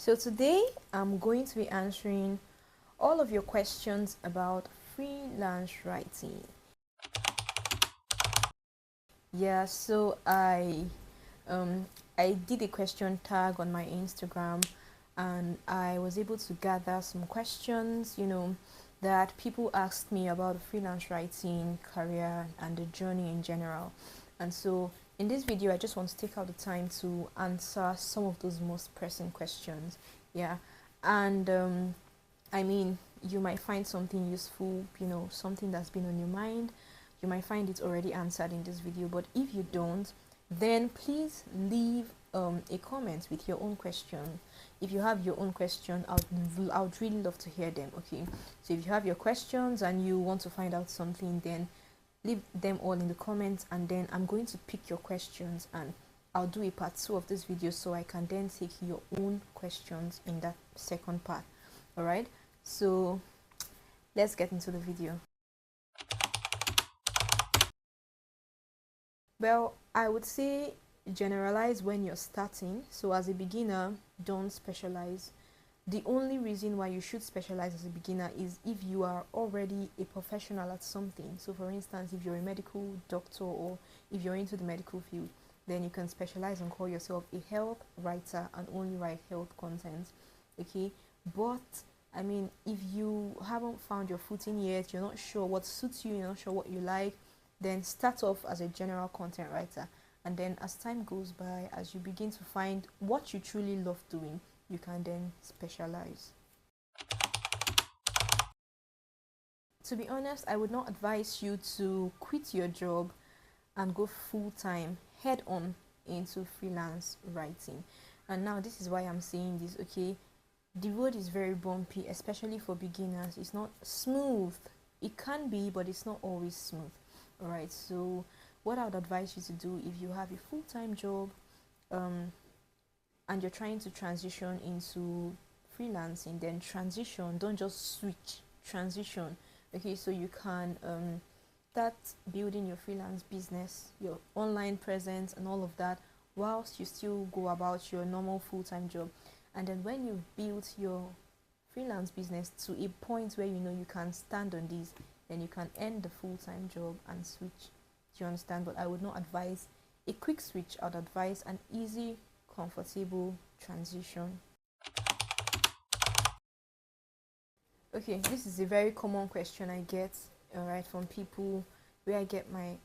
So today I'm going to be answering all of your questions about freelance writing. Yeah, so um I did a question tag on my Instagram and I was able to gather some questions, that people asked me about the freelance writing career and the journey in general. And so in this video I just want to take out the time to answer some of those most pressing questions. Yeah. And I mean, you might find something useful, something that's been on your mind. You might find it already answered in this video, but if you don't, then please leave a comment with your own question. If you have your own question, I would really love to hear them. Okay, so if you have your questions and you want to find out something, then leave them all in the comments, and then I'm going to pick your questions and I'll do a part 2 of this video so I can then take your own questions in that second part. All right, so let's get into the video. Well, I would say generalize when you're starting. So as a beginner, don't specialize. The only reason why you should specialize as a beginner is if you are already a professional at something. So for instance, if you're a medical doctor or if you're into the medical field, then you can specialize and call yourself a health writer and only write health content. Okay, but I mean, if you haven't found your footing yet, you're not sure what suits you, you're not sure what you like, then start off as a general content writer. And then as time goes by, as you begin to find what you truly love doing, you can then specialize. To be honest, I would not advise you to quit your job and go full-time head on into freelance writing. And now this is why I'm saying this. Okay, the road is very bumpy, especially for beginners. It's not smooth. It can be, but it's not always smooth. All right, so what I would advise you to do, if you have a full-time job and you're trying to transition into freelancing, then transition, don't just switch, transition. Okay, so you can start building your freelance business, your online presence and all of that, whilst you still go about your normal full-time job. And then when you've built your freelance business to a point where you can stand on this, then you can end the full-time job and switch. Do you understand? But I would not advise a quick switch. I'd advise an easy, comfortable transition. Okay, this is a very common question I get, all right, from people, where I get my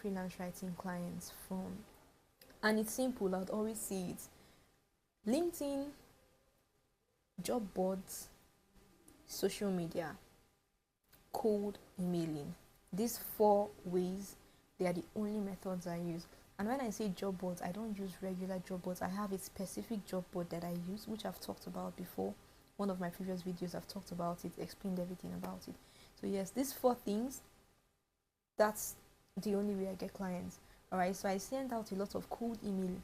freelance writing clients from. And it's simple. I'd always see it: LinkedIn, job boards, social media, cold emailing. These 4 ways, they are the only methods I use. And when I say job boards, I don't use regular job boards. I have a specific job board that I use, which I've talked about before. One of my previous videos, I've talked about it, explained everything about it. So yes, these 4 things, that's the only way I get clients. All right, so I send out a lot of cold email.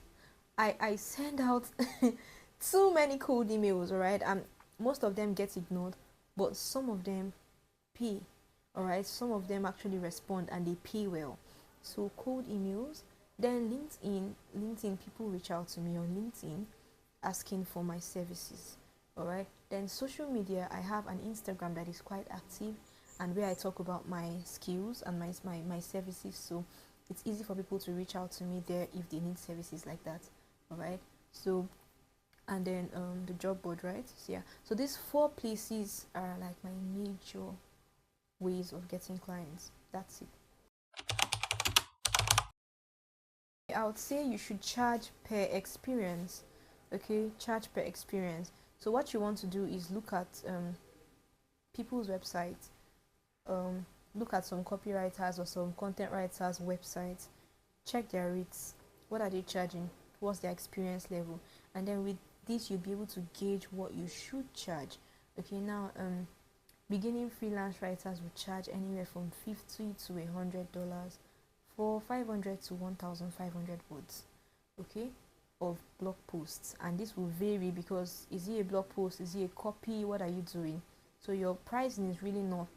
I send out too many cold emails, all right, and most of them get ignored, but some of them pay. All right, some of them actually respond and they pay well. So cold emails. Then LinkedIn, people reach out to me on LinkedIn asking for my services. All right, then social media, I have an Instagram that is quite active and where I talk about my skills and my services, so it's easy for people to reach out to me there if they need services like that. All right, so and then the job board, right? So yeah, so these 4 places are like my major ways of getting clients. That's it. I would say you should charge per experience. Okay, charge per experience. So what you want to do is look at people's websites, look at some copywriters or some content writers websites, check their rates. What are they charging? What's their experience level? And then with this, you'll be able to gauge what you should charge. Okay, now beginning freelance writers will charge anywhere from $50 to $100 for 500 to 1,500 words, okay, of blog posts. And this will vary because, is it a blog post, is it a copy, what are you doing? So your pricing is really not,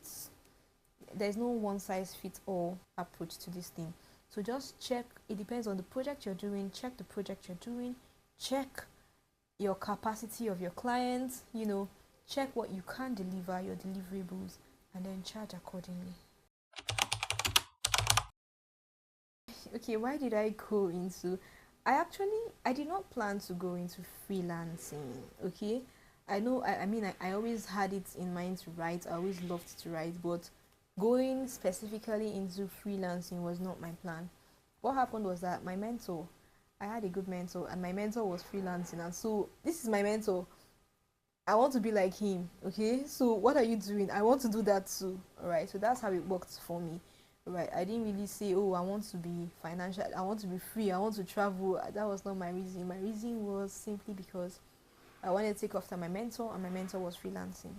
there's no one size fits all approach to this thing. So just check, it depends on the project you're doing, check the project you're doing, check your capacity of your clients, check what you can deliver, your deliverables, and then charge accordingly. Okay, why did I go into I did not plan to go into freelancing. Okay, I know I always had it in mind to write. I always loved to write, but going specifically into freelancing was not my plan. What happened was that I had a good mentor, and my mentor was freelancing, and so this is my mentor. I want to be like him. Okay, so what are you doing? I want to do that too. All right, so that's how it worked for me. Right, I didn't really say, oh, I want to be financial, I want to be free, I want to travel. That was not my reason. My reason was simply because I wanted to take after my mentor, and my mentor was freelancing.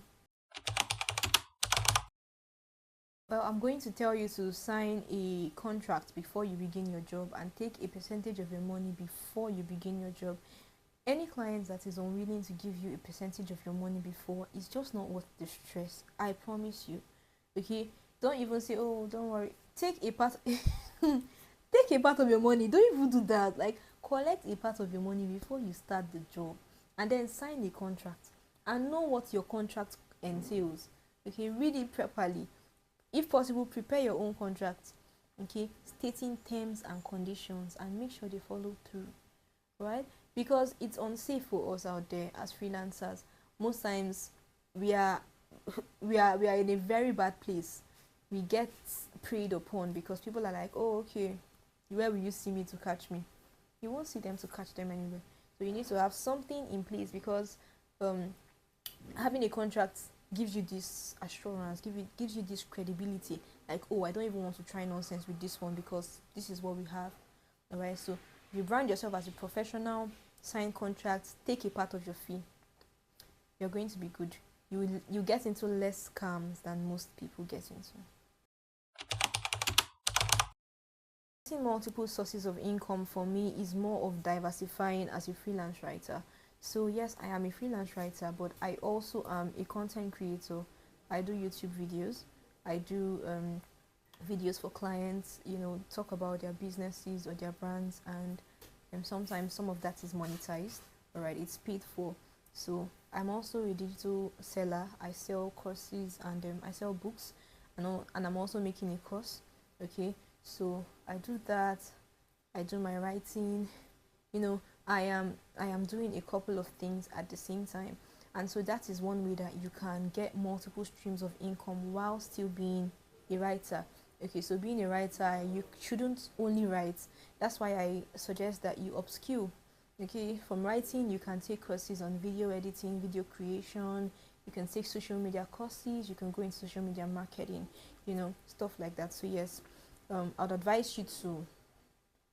Well, I'm going to tell you to sign a contract before you begin your job and take a percentage of your money before you begin your job. Any client that is unwilling to give you a percentage of your money before is just not worth the stress. I promise you. Okay? Don't even say, oh, don't worry. Take a part take a part of your money. Don't even do that. Like, collect a part of your money before you start the job, and then sign a contract and know what your contract entails. Okay, read it properly. If possible, prepare your own contract, okay, stating terms and conditions, and make sure they follow through, right? Because it's unsafe for us out there as freelancers. Most times we are we are in a very bad place. We get preyed upon because people are like, oh, okay, where will you see me to catch me? You won't see them to catch them anywhere. So you need to have something in place, because um, having a contract gives you this assurance, gives you this credibility. Like, oh, I don't even want to try nonsense with this one because this is what we have. All right. So you brand yourself as a professional, sign contracts, take a part of your fee. You're going to be good. You get into less scams than most people get into. Multiple sources of income for me is more of diversifying as a freelance writer. So yes, I am a freelance writer, but I also am a content creator. I do YouTube videos. I do videos for clients, talk about their businesses or their brands, and sometimes some of that is monetized. All right, it's paid for. So I'm also a digital seller. I sell courses, and I sell books, and I'm also making a course. Okay, so I do that. I do my writing. I am doing a couple of things at the same time, and so that is one way that you can get multiple streams of income while still being a writer. Okay, so being a writer, you shouldn't only write. That's why I suggest that you upskill. Okay, from writing you can take courses on video editing, video creation. You can take social media courses. You can go into social media marketing, stuff like that. So yes, I'd advise you to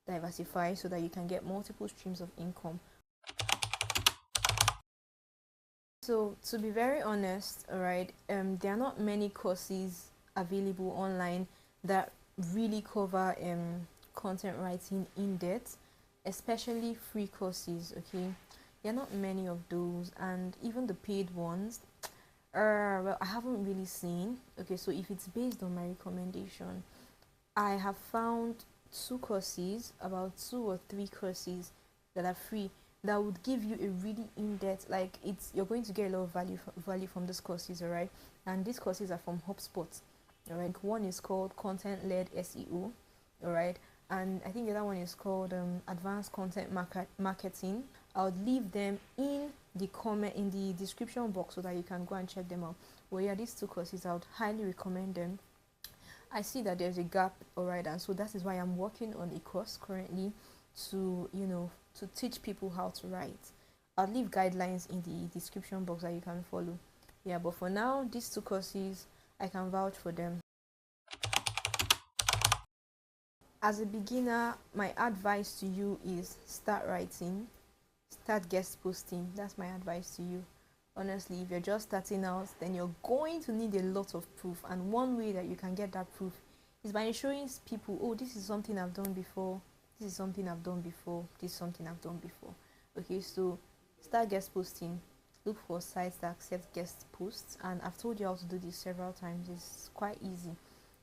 diversify so that you can get multiple streams of income. So to be very honest, all right, there are not many courses available online that really cover content writing in depth, especially free courses. Okay, there are not many of those, and even the paid ones, well, I haven't really seen. Okay, so if it's based on my recommendation, I have found about two or three courses that are free, that would give you a really in-depth, like, you're going to get a lot of value from these courses. All right, and these courses are from HubSpot. All right, one is called content-led SEO. All right, and I think the other one is called advanced content marketing. I would leave them in the description box so that you can go and check them out. Well, yeah, these two courses, I would highly recommend them. I see that there's a gap, all right, and so that is why I'm working on a course currently to to teach people how to write. I'll leave guidelines in the description box that you can follow. Yeah, but for now, these two courses, I can vouch for them. As a beginner, my advice to you is start writing, start guest posting. That's my advice to you. Honestly, if you're just starting out, then you're going to need a lot of proof, and one way that you can get that proof is by showing people, oh, this is something I've done before, this is something I've done before, this is something I've done before. Okay, so start guest posting. Look for sites that accept guest posts, and I've told you how to do this several times. It's quite easy.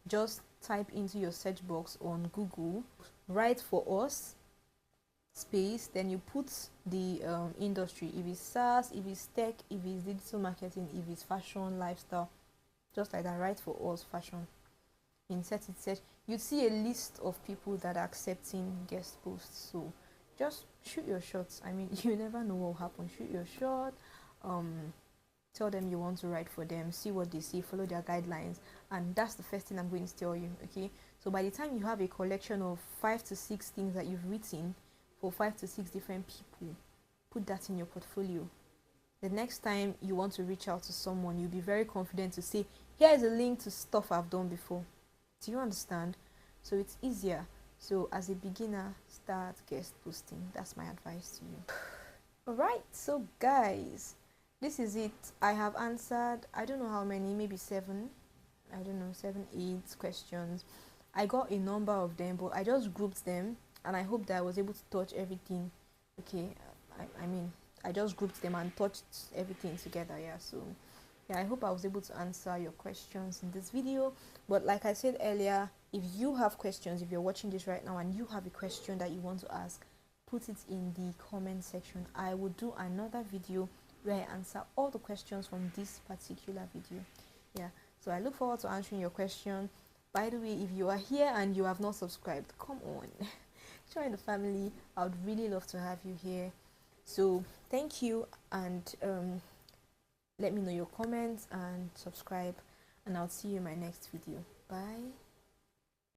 Just type into your search box on Google, write for us, space, then you put the industry, if it's SaaS, if it's tech, if it's digital marketing, if it's fashion, lifestyle, just like that. Right, for us, fashion. Insert it, search, you see a list of people that are accepting guest posts. So just shoot your shots. I mean, you never know what will happen. Shoot your shot. Tell them you want to write for them, see what they say, follow their guidelines, and that's the first thing I'm going to tell you. Okay, so by the time you have a collection of 5 to 6 things that you've written for 5 to 6 different people, put that in your portfolio. The next time you want to reach out to someone, you'll be very confident to say, here is a link to stuff I've done before. Do you understand? So it's easier. So as a beginner, start guest posting. That's my advice to you. Alright, so guys, this is it. I have answered, I don't know how many, maybe 7, I don't know, 7, 8 questions. I got a number of them, but I just grouped them, and I hope that I was able to touch everything. Okay, I mean, I just grouped them and touched everything together. Yeah, so yeah, I hope I was able to answer your questions in this video. But like I said earlier, if you have questions, if you're watching this right now and you have a question that you want to ask, put it in the comment section. I will do another video where I answer all the questions from this particular video. Yeah, so I look forward to answering your question. By the way, if you are here and you have not subscribed, come on, join the family. I would really love to have you here. So thank you, and let me know your comments and subscribe, and I'll see you in my next video. Bye.